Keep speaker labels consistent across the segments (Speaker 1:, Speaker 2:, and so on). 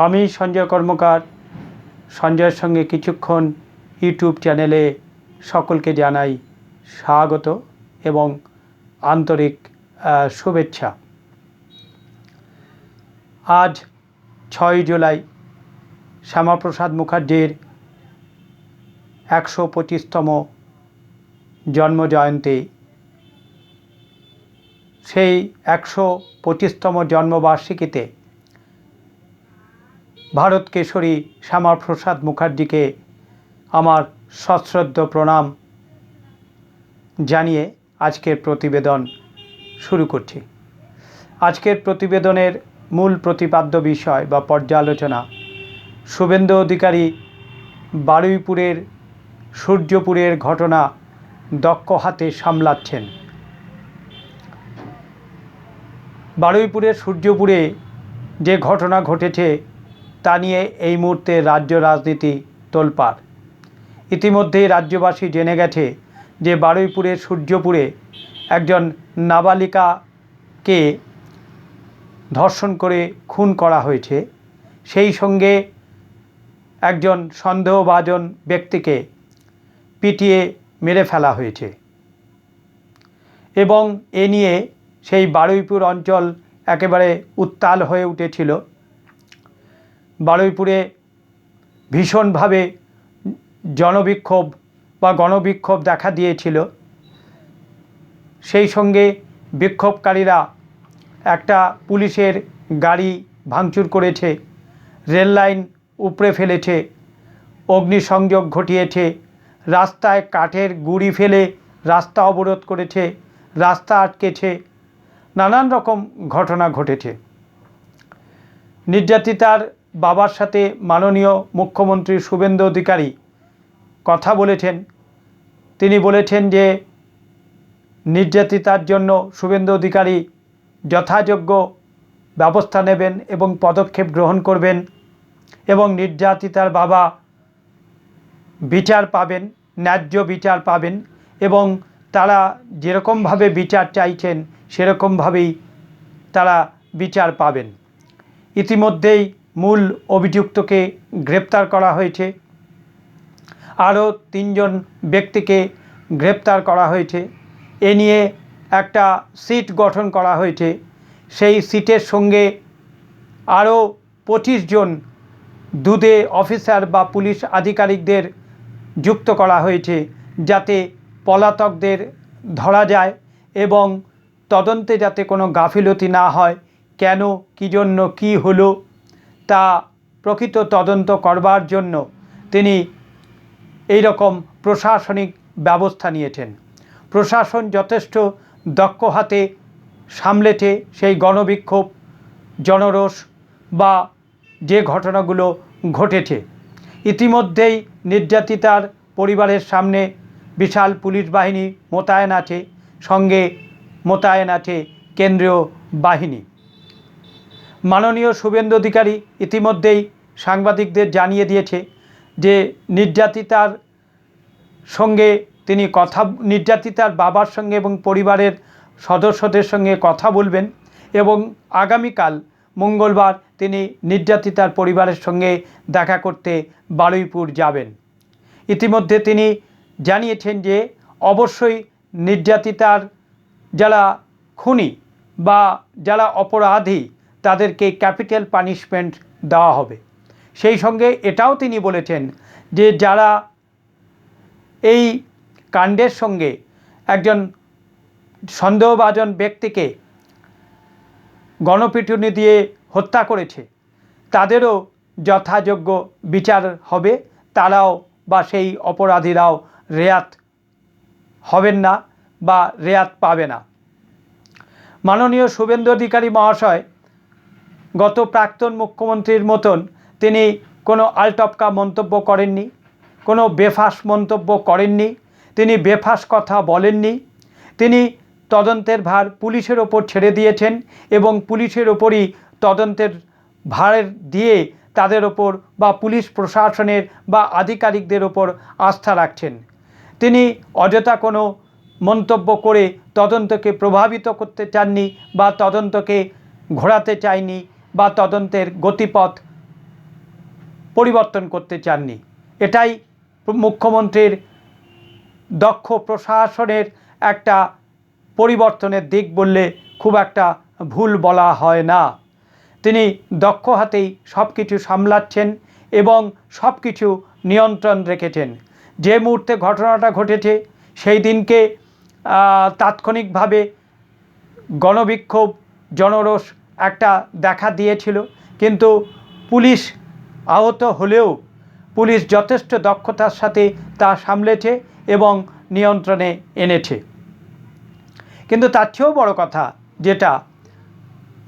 Speaker 1: আমি সঞ্জয় কর্মকার সঞ্জয়ের সঙ্গে কিছুক্ষণ ইউটিউব চ্যানেলে সকলকে জানাই স্বাগত এবং আন্তরিক শুভেচ্ছা। আজ 6 জুলাই শ্যামাপ্রসাদ মুখার্জির 125তম জন্মজয়ন্তী। সেই 125তম জন্মবার্ষিকীতে ভারত কেশরী শ্যামাপ্রসাদ মুখার্জিকে আমার সশ্রদ্ধ প্রণাম জানিয়ে আজকের প্রতিবেদন শুরু করছি। আজকের প্রতিবেদনের মূল প্রতিপাদ্য বিষয় বা পর্যালোচনা শুভেন্দু অধিকারী বারুইপুরের সূর্যপুরের ঘটনা দক্ষ হাতে সামলাচ্ছেন। বারুইপুরের সূর্যপুরে যে ঘটনা ঘটেছে তা নিয়ে এই মুহূর্তে রাজ্য রাজনীতি তোলপাড়। ইতিমধ্যেই রাজ্যবাসী জেনে গেছে যে বারুইপুরের সূর্যপুরে একজন নাবালিকাকে ধর্ষণ করে খুন করা হয়েছে। সেই সঙ্গে একজন সন্দেহভাজন ব্যক্তিকে পিটিয়ে মেরে ফেলা হয়েছে এবং এ নিয়ে সেই বারুইপুর অঞ্চল একেবারে উত্তাল হয়ে উঠেছিল। বারুইপুরে ভীষণভাবে জনবিক্ষোভ বা গণবিক্ষোভ দেখা দিয়েছিল। সেই সঙ্গে বিক্ষোভকারীরা একটা পুলিশের গাড়ি ভাঙচুর করেছে, রেল লাইন উপড়ে ফেলেছে, অগ্নিসংযোগ ঘটিয়েছে, রাস্তায় কাঠের গুঁড়ি ফেলে রাস্তা অবরোধ করেছে, রাস্তা আটকেছে, নানান রকম ঘটনা ঘটেছে। নির্যাতিতার বাবার সাথে মাননীয় মুখ্যমন্ত্রী শুভেন্দু অধিকারী কথা বলেছেন। তিনি বলেছেন যে নির্যাতিতার জন্য শুভেন্দু অধিকারী যথাযোগ্য ব্যবস্থা নেবেন এবং পদক্ষেপ গ্রহণ করবেন এবং নির্যাতিতার বাবা বিচার পাবেন, ন্যায্য বিচার পাবেন এবং তারা যেরকমভাবে বিচার চাইছেন সেরকমভাবেই তারা বিচার পাবেন। ইতিমধ্যেই মূল অভিযুক্তকে গ্রেপ্তার করা হয়েছে, আরও 3 জন ব্যক্তিকে গ্রেপ্তার করা হয়েছে। এ নিয়ে একটা সিট গঠন করা হয়েছে। সেই সিটের সঙ্গে আরও 25 জন দুদে অফিসার বা পুলিশ আধিকারিকদের যুক্ত করা হয়েছে, যাতে পলাতকদের ধরা যায় এবং তদন্তে যাতে কোনো গাফিলতি না হয়, কেন, কী জন্য, কী হলো তা প্রকৃত তদন্ত করবার জন্য তিনি এই রকম প্রশাসনিক ব্যবস্থা নিয়েছেন। প্রশাসন যথেষ্ট দক্ষ হাতে সামলেছে সেই গণবিক্ষোভ, জনরোষ বা যে ঘটনাগুলো ঘটেছে। ইতিমধ্যেই নির্যাতিতার পরিবারের সামনে বিশাল পুলিশ বাহিনী মোতায়েন আছে, সঙ্গে মোতায়েন আছে কেন্দ্রীয় বাহিনী। মাননীয় শুভেন্দু অধিকারী ইতিমধ্যেই সাংবাদিকদের জানিয়ে দিয়েছে যে নির্যাতিতার সঙ্গে তিনি নির্যাতিতার বাবার সঙ্গে এবং পরিবারের সদস্যদের সঙ্গে কথা বলবেন এবং আগামীকাল মঙ্গলবার তিনি নির্যাতিতার পরিবারের সঙ্গে দেখা করতে বারুইপুর যাবেন। ইতিমধ্যে তিনি জানিয়েছেন যে অবশ্যই নির্যাতিতার যারা খুনি বা যারা অপরাধী তাদেরকে ক্যাপিটাল পানিশমেন্ট দেওয়া হবে। সেই সঙ্গে এটাও তিনি বলেছেন যে যারা এই কাণ্ডের সঙ্গে একজন সন্দেহভাজন ব্যক্তিকে গণপিটুনি দিয়ে হত্যা করেছে তাদেরও যথাযোগ্য বিচার হবে, তারাও বা সেই অপরাধীরাও রেয়াত হবেন না বা রেয়াত পাবে না। মাননীয় শুভেন্দু অধিকারী মহাশয় গত প্রাক্তন মুখ্যমন্ত্রীর মতন তিনি কোনো আলটপকা মন্তব্য করেননি, কোনো বেফাঁস মন্তব্য করেননি, তিনি বেফাঁস কথা বলেননি। তিনি তদন্তের ভার পুলিশের ওপর ছেড়ে দিয়েছেন এবং পুলিশের ওপরই তদন্তের ভার দিয়ে তাদের ওপর বা পুলিশ প্রশাসনের বা আধিকারিকদের ওপর আস্থা রাখছেন। তিনি অযথা কোনো মন্তব্য করে তদন্তকে প্রভাবিত করতে চাননি বা তদন্তকে ঘোরাতে চায়নি বা তদন্তের গতিপথ পরিবর্তন করতে চাননি। এটাই মুখ্যমন্ত্রীর দক্ষ প্রশাসনের একটা পরিবর্তনের দিক বললে খুব একটা ভুল বলা হয় না। তিনি দক্ষ হাতেই সব কিছু সামলাচ্ছেন এবং সব কিছু নিয়ন্ত্রণ রেখেছেন। যে মুহূর্তে ঘটনাটা ঘটেছে সেই দিনকে তাৎক্ষণিকভাবে গণবিক্ষোভ, জনরোষ একটা দেখা দিয়েছিল, কিন্তু পুলিশ আহত হলেও পুলিশ যথেষ্ট দক্ষতার সাথে তা সামলেছে এবং নিয়ন্ত্রণে এনেছে। কিন্তু তার চেয়েও বড় কথা যেটা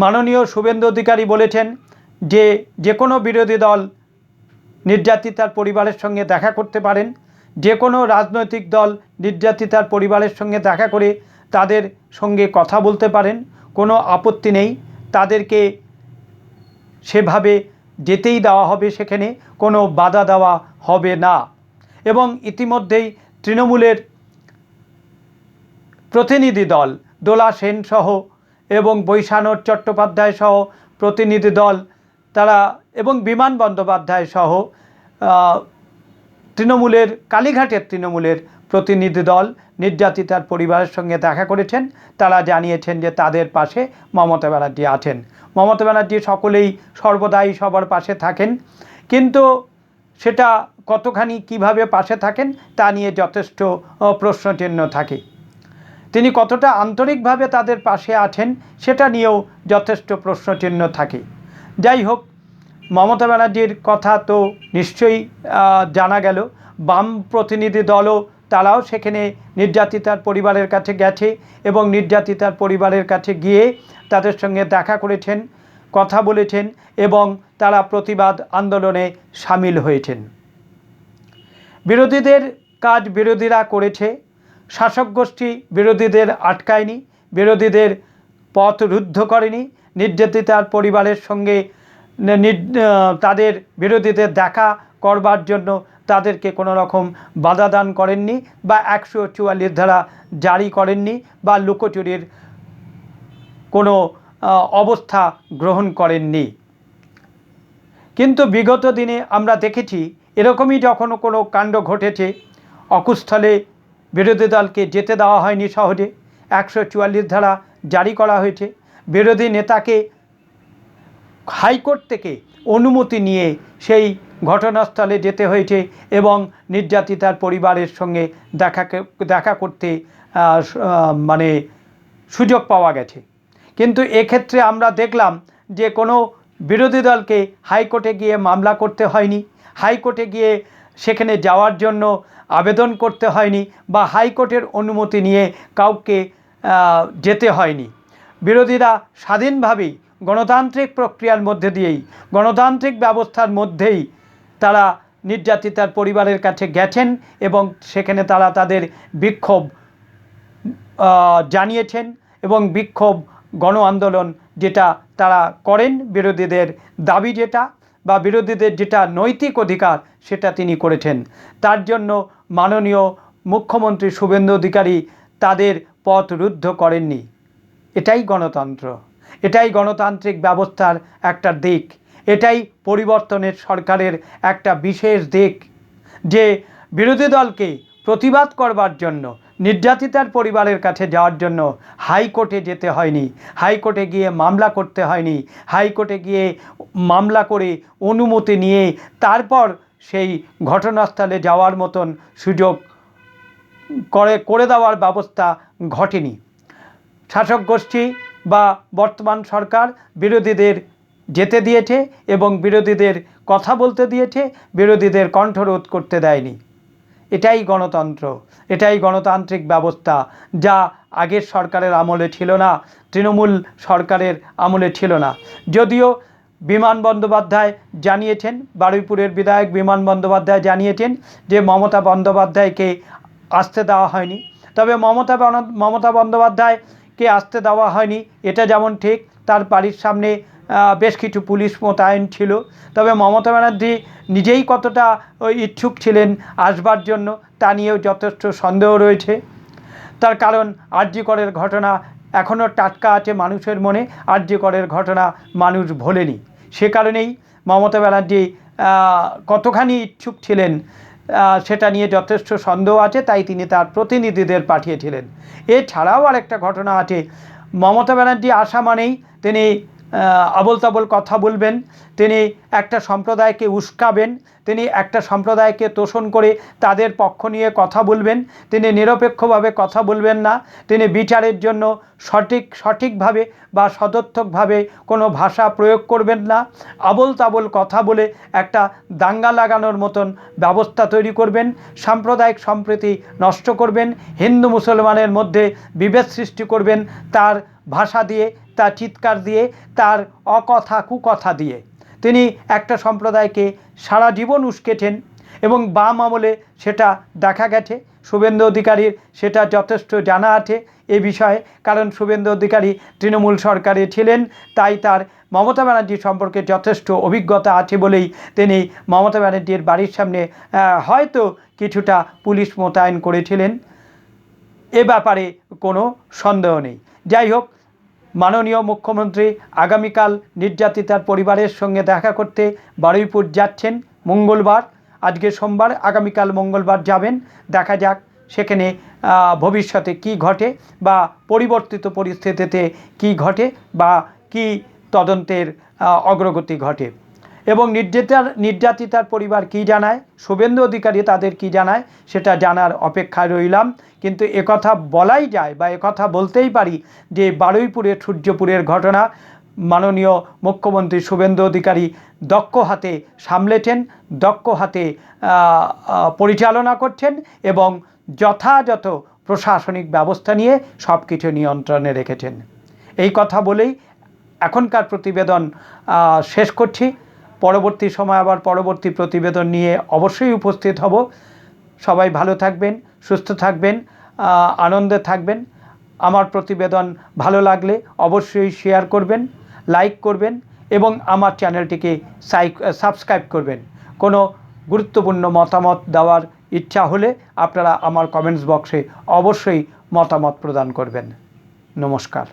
Speaker 1: মাননীয় শুভেন্দু অধিকারী বলেছেন যে কোনো বিরোধী দল নির্যাতিতার পরিবারের সঙ্গে দেখা করতে পারেন, যে কোনো রাজনৈতিক দল নির্যাতিতার পরিবারের সঙ্গে দেখা করে তাদের সঙ্গে কথা বলতে পারেন, কোনো আপত্তি নেই, তাদেরকে সেভাবে যেতেই দেওয়া হবে, সেখানে কোনো বাধা দেওয়া হবে না। এবং ইতিমধ্যেই তৃণমূলের প্রতিনিধি দল দোলা সেন সহ এবং বৈশানর চট্টোপাধ্যায় সহ প্রতিনিধি দল তারা এবং বিমান বন্দ্যোপাধ্যায় সহ তৃণমূলের কালীঘাটের তৃণমূলের প্রতিনিধি দল নির্যাতিতার পরিবারের সঙ্গে দেখা করেছেন। তারা জানিয়েছেন যে তাদের পাশে মমতা ব্যানার্জি আছেন। মমতা ব্যানার্জি সকলেই সর্বদাই সবার পাশে থাকেন, কিন্তু সেটা কতখানি কিভাবে পাশে থাকেন তা নিয়ে যথেষ্ট প্রশ্নচিহ্ন থাকে। তিনি কতটা আন্তরিকভাবে তাদের পাশে আছেন সেটা নিয়েও যথেষ্ট প্রশ্নচিহ্ন থাকে। যাই হোক, মমতা ব্যানার্জির কথা তো নিশ্চয়ই জানা গেল। বাম প্রতিনিধি দলও তারাও সেখানে নির্যাতিতার পরিবারের কাছে গেছে এবং নির্যাতিতার পরিবারের কাছে গিয়ে তাদের সঙ্গে দেখা করেছেন, কথা বলেছেন এবং তারা প্রতিবাদ আন্দোলনে সামিল হয়েছেন। বিরোধীদের কাজ বিরোধীরা করেছে, শাসক গোষ্ঠী বিরোধীদের আটকায়নি, বিরোধীদের পথ রুদ্ধ করেনি, নির্যাতিতার পরিবারের সঙ্গে তাদের বিরোধীদের দেখা করবার জন্য তাদেরকে কোনো রকম বাধা দান করেননি বা 144 ধারা জারি করেননি বা লুকোচুরির কোনো অবস্থা গ্রহণ করেননি। কিন্তু বিগত দিনে আমরা দেখেছি এরকমই যখন কোনো কাণ্ড ঘটেছে, অকুস্থলে বিরোধী দলকে যেতে দেওয়া হয়নি সহজে, 144 ধারা জারি করা হয়েছে, বিরোধী নেতাকে হাইকোর্ট থেকে অনুমতি নিয়ে সেই ঘটনাস্থলে যেতে হয়েছে এবং নির্যাতিতার পরিবারের সঙ্গে দেখা করতে মানে সুযোগ পাওয়া গেছে। কিন্তু এক্ষেত্রে আমরা দেখলাম যে কোনো বিরোধী দলকে হাইকোর্টে গিয়ে মামলা করতে হয়নি, হাইকোর্টে গিয়ে সেখানে যাওয়ার জন্য আবেদন করতে হয়নি বা হাইকোর্টের অনুমতি নিয়ে কাউকে যেতে হয়নি। বিরোধীরা স্বাধীনভাবেই গণতান্ত্রিক প্রক্রিয়ার মধ্যে দিয়েই, গণতান্ত্রিক ব্যবস্থার মধ্যেই তারা নির্যাতিতার পরিবারের কাছে গেছেন এবং সেখানে তারা তাদের বিক্ষোভ জানিয়েছেন এবং বিক্ষোভ গণ আন্দোলন যেটা তারা করেন, বিরোধীদের দাবি যেটা বা বিরোধীদের যেটা নৈতিক অধিকার সেটা তিনি করেছেন। তার জন্য মাননীয় মুখ্যমন্ত্রী শুভেন্দু অধিকারী তাদের পথ রুদ্ধ করেননি। এটাই গণতন্ত্র, এটাই গণতান্ত্রিক ব্যবস্থার একটা দিক, এটাই পরিবর্তনের সরকারের একটা বিশেষ দিক যে বিরোধী দলকে প্রতিবাদ করবার জন্য, নির্যাতিতার পরিবারের কাছে যাওয়ার জন্য হাইকোর্টে যেতে হয়নি, হাইকোর্টে গিয়ে মামলা করতে হয়নি, হাইকোর্টে গিয়ে মামলা করে অনুমতি নিয়ে তারপর সেই ঘটনাস্থলে যাওয়ার মতন সুযোগ করে দেওয়ার ব্যবস্থা ঘটেনি। শাসক গোষ্ঠী বা বর্তমান সরকার বিরোধীদের যেতে দিয়েছে এবং বিরোধীদের কথা বলতে দিয়েছে, বিরোধীদের কণ্ঠরোধ করতে দেয়নি। এটাই গণতন্ত্র, এটাই গণতান্ত্রিক ব্যবস্থা, যা আগের সরকারের আমলে ছিল না, তৃণমূল সরকারের আমলে ছিল না। যদিও বিমান বন্দ্যোপাধ্যায় জানিয়েছেন, বারুইপুরের বিধায়ক বিমান বন্দ্যোপাধ্যায় জানিয়েছেন যে মমতা বন্দ্যোপাধ্যায়কে আসতে দেওয়া হয়নি, তবে মমতা বন্দ্যোপাধ্যায়কে আসতে দেওয়া হয়নি এটা যেমন ঠিক, তার বাড়ির সামনে বেশ কিছু পুলিশ মোতায়েন ছিল, তবে মমতা ব্যানার্জি নিজেই কতটা ইচ্ছুক ছিলেন আসবার জন্য তা নিয়েও যথেষ্ট সন্দেহ রয়েছে। তার কারণ আর.জি. করের ঘটনা এখনও টাটকা আছে মানুষের মনে, আর.জি. করের ঘটনা মানুষ ভোলেনি, সে কারণেই মমতা ব্যানার্জি কতখানি ইচ্ছুক ছিলেন সেটা নিয়ে যথেষ্ট সন্দেহ আছে, তাই তিনি তার প্রতিনিধিদের পাঠিয়েছিলেন। এছাড়াও আরেকটা ঘটনা আছে, মমতা ব্যানার্জি আসা মানেই তিনি আবোল তাবোল কথা বলবেন, তিনি একটা সম্প্রদায়কে উস্কাবেন, তিনি একটা সম্প্রদায়কে তোষণ করে তাদের পক্ষ নিয়ে কথা বলবেন, তিনি নিরপেক্ষভাবে কথা বলবেন না, তিনি বিচারের জন্য সঠিকভাবে বা সদর্থকভাবে কোনো ভাষা প্রয়োগ করবেন না, আবোল তাবোল কথা বলে একটা দাঙ্গা লাগানোর মতন ব্যবস্থা তৈরি করবেন, সাম্প্রদায়িক সম্প্রীতি নষ্ট করবেন, হিন্দু মুসলমানের মধ্যে বিভেদ সৃষ্টি করবেন তার ভাষা দিয়ে, তার চিৎকার দিয়ে, তার কুকথা দিয়ে। তিনি একটা সম্প্রদায়কে সারা জীবন উস্কেছেন এবং বাম আমলে সেটা দেখা গেছে। শুভেন্দু অধিকারীর সেটা যথেষ্ট জানা আছে এ বিষয়ে, কারণ শুভেন্দু অধিকারী তৃণমূল সরকারে ছিলেন, তাই তার মমতা ব্যানার্জি সম্পর্কে যথেষ্ট অভিজ্ঞতা আছে বলেই তিনি মমতা ব্যানার্জির বাড়ির সামনে হয়তো কিছুটা পুলিশ মোতায়েন করেছিলেন, এ ব্যাপারে কোনো সন্দেহ নেই। যাই হোক, মাননীয় মুখ্যমন্ত্রী আগামীকাল নির্যাতিতার পরিবারের সঙ্গে দেখা করতে বারুইপুর যাচ্ছেন মঙ্গলবার, আজকে সোমবার, আগামীকাল মঙ্গলবার যাবেন। দেখা যাক সেখানে ভবিষ্যতে কি ঘটে বা পরিবর্তিত পরিস্থিতিতে কি ঘটে বা কি তদন্তের অগ্রগতি ঘটে এবং নির্যাতিতার পরিবার কি জানায়, শুভেন্দু অধিকারী তাদের কি জানায় সেটা জানার অপেক্ষায় রইলাম। কিন্তু একথা বলাই যায় বা একথা বলতেই পারি যে বারুইপুরের সূর্যপুরের ঘটনা মাননীয় মুখ্যমন্ত্রী শুভেন্দু অধিকারী দক্ষ হাতে সামলেছেন, দক্ষ হাতে পরিচালনা করছেন এবং যথাযথ প্রশাসনিক ব্যবস্থা নিয়ে সব কিছু নিয়ন্ত্রণে রেখেছেন। এই কথা বলেই এখনকার প্রতিবেদন শেষ করছি। পরবর্তী সময় আবার পরবর্তী প্রতিবেদন নিয়ে অবশ্যই উপস্থিত হব। সবাই ভালো থাকবেন, সুস্থ থাকবেন, আনন্দে থাকবেন। আমার প্রতিবেদন ভালো লাগলে অবশ্যই শেয়ার করবেন, লাইক করবেন এবং আমার চ্যানেলটিকে সাবস্ক্রাইব করবেন। কোনো গুরুত্বপূর্ণ মতামত দেওয়ার ইচ্ছা হলে আপনারা আমার কমেন্টস বক্সে অবশ্যই মতামত প্রদান করবেন। নমস্কার।